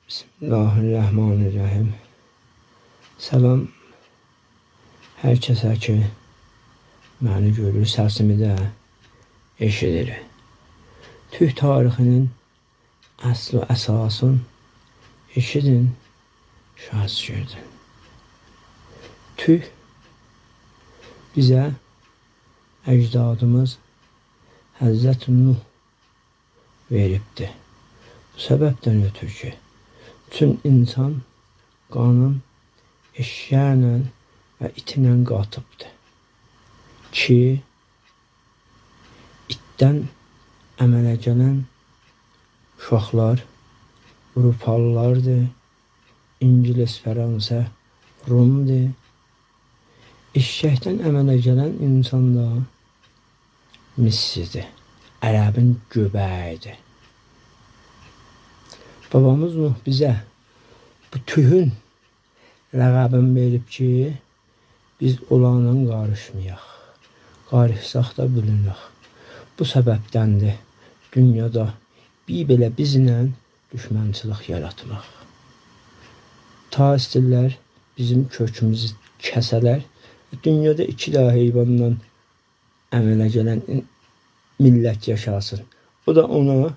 Bismillahirrahmanirrahim. Salam hər kəsə ki, məni görür, səsimi də eşidir. Türk tarixinin əsl əsasın eşidin, şahsgördün. Türk bizə əcdadımız Həzrət Nuh veribdi. Bu səbəbdən ötürü ki, bütün insan qanın eşyərlə və itinlə qatıbdır ki, itdən əmələ gələn uşaqlar Avropalılardır, İngilis, Fransa, Rumdur. Eşəkdən əmələ gələn insan da Misirdir, Ərəbin göbəyidir. Babamız Nuh bizə bu tühün ləqəbini verib ki, biz olanla qarışmayaq. Qarışsaq da bölünək. Bu səbəbdəndir dünyada bir belə bizlə düşmənçilik yaratmaq. Ta istirlər bizim kökümüzü kəsələr. Dünyada iki daha heyvandan əmələ gələn millət yaşasın. O da ona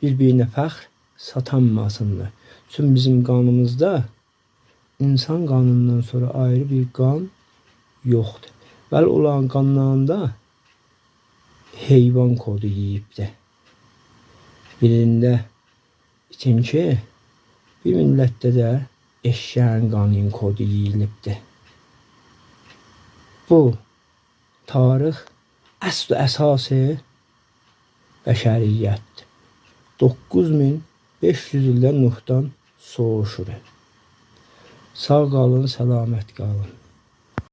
bir-birinə fəxr satanmasınlar. Çünki bizim qanımızda insan qanından sonra ayrı bir qan yoxdur. Bəli, olan qanlarında heyvan kodu yiyibdir. Birində itinki, bir millətdə də eşyərin qanın kodu yiyilibdir. Bu tarix əsl əsası bəşəriyyətdir. 9500 ildən Nuhdan soğuşur. Sağ qalın, səlamət qalın.